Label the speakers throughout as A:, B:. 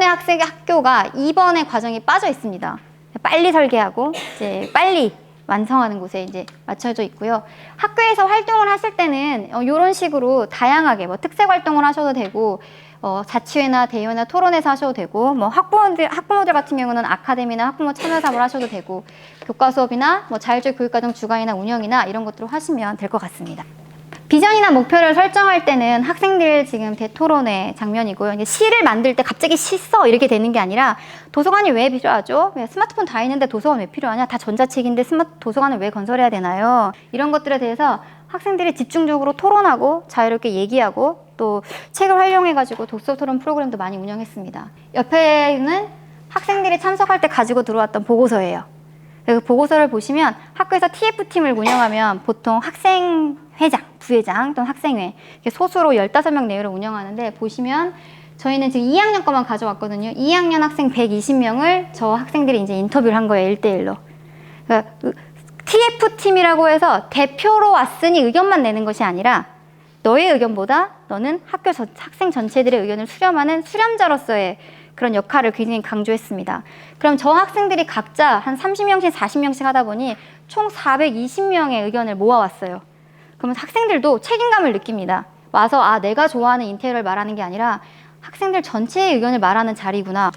A: 학교가 2번의 과정이 빠져 있습니다. 빨리 설계하고 이제 빨리 완성하는 곳에 이제 맞춰져 있고요. 학교에서 활동을 하실 때는 이런 식으로 다양하게 뭐 특색 활동을 하셔도 되고, 자치회나 대회나 토론회에서 하셔도 되고, 뭐 학부모들 같은 경우는 아카데미나 학부모 참여 사업을 하셔도 되고, 교과 수업이나 뭐 자율적 교육과정 주관이나 운영이나 이런 것들을 하시면 될 것 같습니다. 비전이나 목표를 설정할 때는 학생들 지금 대토론회 장면이고요. 이제 시를 만들 때 갑자기 시 써 이렇게 되는 게 아니라, 도서관이 왜 필요하죠? 스마트폰 다 있는데 도서관 왜 필요하냐? 다 전자책인데 도서관을 왜 건설해야 되나요? 이런 것들에 대해서 학생들이 집중적으로 토론하고 자유롭게 얘기하고, 또 책을 활용해가지고 독서 토론 프로그램도 많이 운영했습니다. 옆에는 학생들이 참석할 때 가지고 들어왔던 보고서예요. 그 보고서를 보시면 학교에서 TF팀을 운영하면 보통 학생회장, 부회장 또는 학생회, 소수로 15명 내외로 운영하는데, 보시면 저희는 지금 2학년 거만 가져왔거든요. 2학년 학생 120명을 저 학생들이 이제 인터뷰를 한 거예요, 1대1로. 그러니까 TF팀이라고 해서 대표로 왔으니 의견만 내는 것이 아니라, 너의 의견보다 너는 학생 전체들의 의견을 수렴하는 수렴자로서의 그런 역할을 굉장히 강조했습니다. 그럼 저 학생들이 각자 한 30명씩 40명씩 하다 보니 총 420명의 의견을 모아왔어요. 그러면 학생들도 책임감을 느낍니다. 와서 내가 좋아하는 인테리어를 말하는 게 아니라 학생들 전체의 의견을 말하는 자리구나.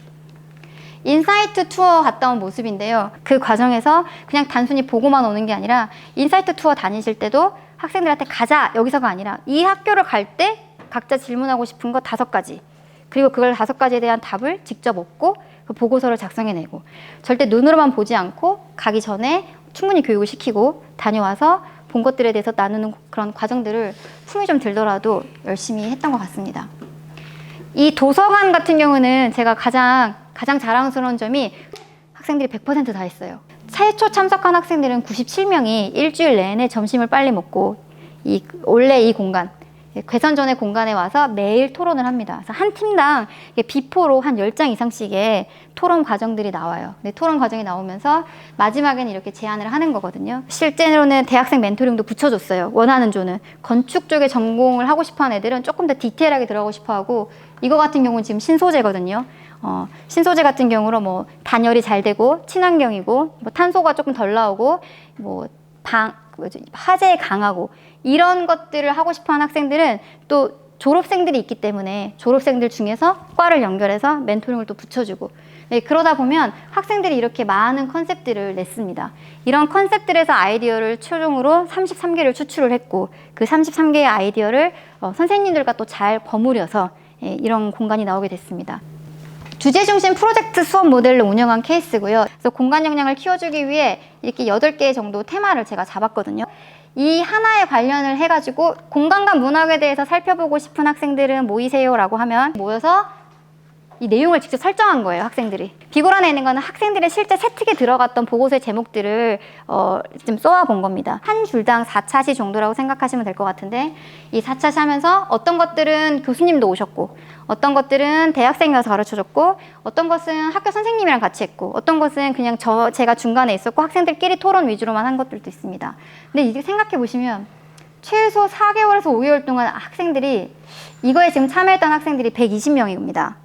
A: 인사이트 투어 갔다 온 모습인데요. 그 과정에서 그냥 단순히 보고만 오는 게 아니라, 인사이트 투어 다니실 때도 학생들한테 가자 여기서가 아니라, 이 학교를 갈 때 각자 질문하고 싶은 거 5가지, 그리고 그걸 5가지에 대한 답을 직접 얻고 그 보고서를 작성해내고, 절대 눈으로만 보지 않고 가기 전에 충분히 교육을 시키고 다녀와서 본 것들에 대해서 나누는 그런 과정들을 품이 좀 들더라도 열심히 했던 것 같습니다. 이 도서관 같은 경우는 제가 가장 자랑스러운 점이 학생들이 100% 다 했어요. 최초 참석한 학생들은 97명이 일주일 내내 점심을 빨리 먹고 원래 이 공간, 괴선전의 공간에 와서 매일 토론을 합니다. 그래서 한 팀당 비포로 한 10장 이상씩의 토론 과정들이 나와요. 근데 토론 과정이 나오면서 마지막에는 이렇게 제안을 하는 거거든요. 실제로는 대학생 멘토링도 붙여줬어요. 원하는 조는. 건축 쪽에 전공을 하고 싶어하는 애들은 조금 더 디테일하게 들어가고 싶어하고, 이거 같은 경우는 지금 신소재거든요. 신소재 같은 경우로 뭐 단열이 잘 되고 친환경이고, 뭐 탄소가 조금 덜 나오고, 뭐 화재에 강하고, 이런 것들을 하고 싶어하는 학생들은 또 졸업생들이 있기 때문에 졸업생들 중에서 과를 연결해서 멘토링을 또 붙여주고, 그러다 보면 학생들이 이렇게 많은 컨셉들을 냈습니다. 이런 컨셉들에서 아이디어를 최종으로 33개를 추출을 했고, 그 33개의 아이디어를 선생님들과 또 잘 버무려서 이런 공간이 나오게 됐습니다. 주제 중심 프로젝트 수업 모델로 운영한 케이스고요. 그래서 공간 역량을 키워주기 위해 이렇게 8개 정도 테마를 제가 잡았거든요. 이 하나에 관련을 해가지고 공간과 문학에 대해서 살펴보고 싶은 학생들은 모이세요 라고 하면 모여서 이 내용을 직접 설정한 거예요, 학생들이. 비고란에 있는 거는 학생들의 실제 세특에 들어갔던 보고서의 제목들을 좀 써와본 겁니다. 한 줄당 4차시 정도라고 생각하시면 될 것 같은데, 이 4차시 하면서 어떤 것들은 교수님도 오셨고, 어떤 것들은 대학생이 와서 가르쳐줬고, 어떤 것은 학교 선생님이랑 같이 했고, 어떤 것은 그냥 제가 중간에 있었고 학생들끼리 토론 위주로만 한 것들도 있습니다. 근데 이게 생각해 보시면 최소 4개월에서 5개월 동안 학생들이, 이거에 지금 참여했던 학생들이 120명입니다.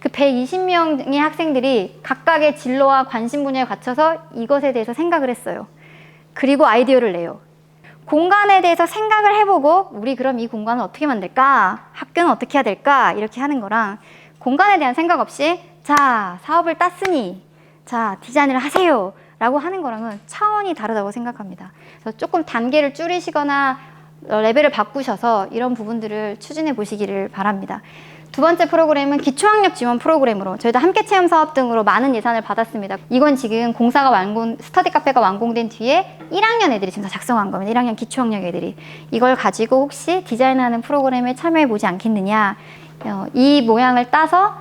A: 그 120명의 학생들이 각각의 진로와 관심 분야에 갖춰서 이것에 대해서 생각을 했어요. 그리고 아이디어를 내요. 공간에 대해서 생각을 해보고, 우리 그럼 이 공간을 어떻게 만들까? 학교는 어떻게 해야 될까? 이렇게 하는 거랑, 공간에 대한 생각 없이 자, 사업을 땄으니 자, 디자인을 하세요 라고 하는 거랑은 차원이 다르다고 생각합니다. 그래서 조금 단계를 줄이시거나 레벨을 바꾸셔서 이런 부분들을 추진해 보시기를 바랍니다. 두 번째 프로그램은 기초학력 지원 프로그램으로 저희도 함께 체험 사업 등으로 많은 예산을 받았습니다. 이건 지금 공사가 스터디 카페가 완공된 뒤에 1학년 애들이 지금 다 작성한 겁니다. 1학년 기초학력 애들이. 이걸 가지고 혹시 디자인하는 프로그램에 참여해 보지 않겠느냐. 이 모양을 따서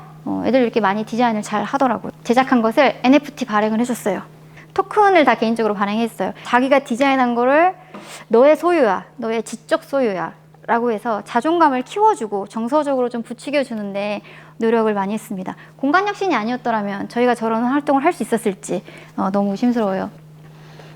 A: 애들 이렇게 많이 디자인을 잘 하더라고요. 제작한 것을 NFT 발행을 해줬어요. 토큰을 다 개인적으로 발행했어요. 자기가 디자인한 거를 너의 소유야, 너의 지적 소유야 라고 해서 자존감을 키워주고 정서적으로 좀 부추겨주는데 노력을 많이 했습니다. 공간혁신이 아니었더라면 저희가 저런 활동을 할 수 있었을지 너무 의심스러워요.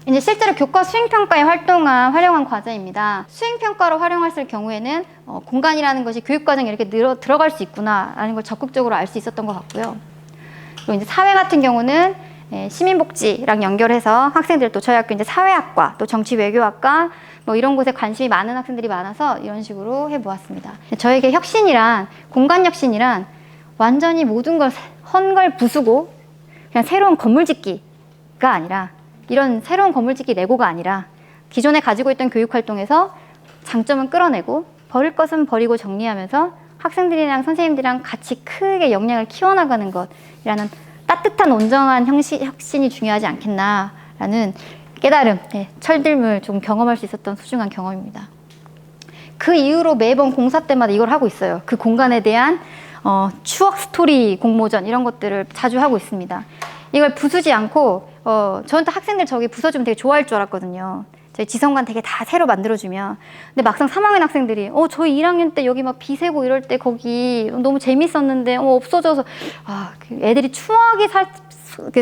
A: 이제 실제로 교과 수행평가에 활용한 과제입니다. 수행평가로 활용했을 경우에는 공간이라는 것이 교육과정에 이렇게 들어갈 수 있구나라는 걸 적극적으로 알 수 있었던 것 같고요. 그리고 이제 사회 같은 경우는 시민복지랑 연결해서 학생들 또 저희 학교 이제 사회학과 또 정치외교학과 뭐 이런 곳에 관심이 많은 학생들이 많아서 이런 식으로 해보았습니다. 저에게 혁신이란 공간 혁신이란 완전히 모든 걸 헌 걸 부수고 그냥 새로운 건물 짓기가 아니라 이런 새로운 건물 짓기 레고가 아니라 기존에 가지고 있던 교육 활동에서 장점은 끌어내고 버릴 것은 버리고 정리하면서 학생들이랑 선생님들이랑 같이 크게 역량을 키워나가는 것이라는 따뜻한 온정한 혁신이 중요하지 않겠나라는 깨달음, 철들물 좀 경험할 수 있었던 소중한 경험입니다. 그 이후로 매번 공사 때마다 이걸 하고 있어요. 그 공간에 대한 추억 스토리 공모전 이런 것들을 자주 하고 있습니다. 이걸 부수지 않고 저는 또 학생들 저기 부서주면 되게 좋아할 줄 알았거든요. 저희 지성관 되게 다 새로 만들어주면. 근데 막상 3학년 학생들이 저희 1학년 때 여기 막 비 새고 이럴 때 거기 너무 재밌었는데 없어져서 그 애들이 추억이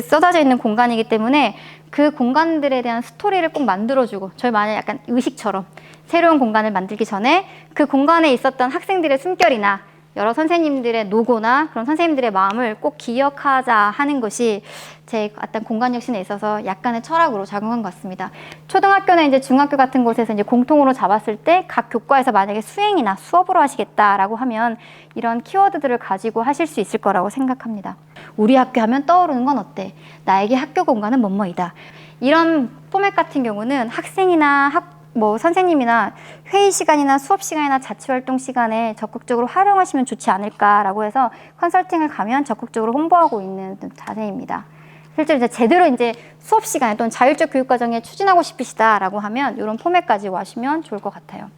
A: 쏟아져 있는 공간이기 때문에 그 공간들에 대한 스토리를 꼭 만들어주고 저희 만약 약간 의식처럼 새로운 공간을 만들기 전에 그 공간에 있었던 학생들의 숨결이나 여러 선생님들의 노고나 그런 선생님들의 마음을 꼭 기억하자 하는 것이 제 어떤 공간 혁신에 있어서 약간의 철학으로 작용한 것 같습니다. 초등학교나 이제 중학교 같은 곳에서 이제 공통으로 잡았을 때 각 교과에서 만약에 수행이나 수업으로 하시겠다라고 하면 이런 키워드들을 가지고 하실 수 있을 거라고 생각합니다. 우리 학교 하면 떠오르는 건 어때? 나에게 학교 공간은 뭐뭐이다. 이런 포맷 같은 경우는 학생이나 선생님이나 회의 시간이나 수업 시간이나 자치활동 시간에 적극적으로 활용하시면 좋지 않을까라고 해서 컨설팅을 가면 적극적으로 홍보하고 있는 자세입니다. 실제로 이제 제대로 이제 수업 시간에 또는 자율적 교육 과정에 추진하고 싶으시다라고 하면 이런 포맷까지 와시면 좋을 것 같아요.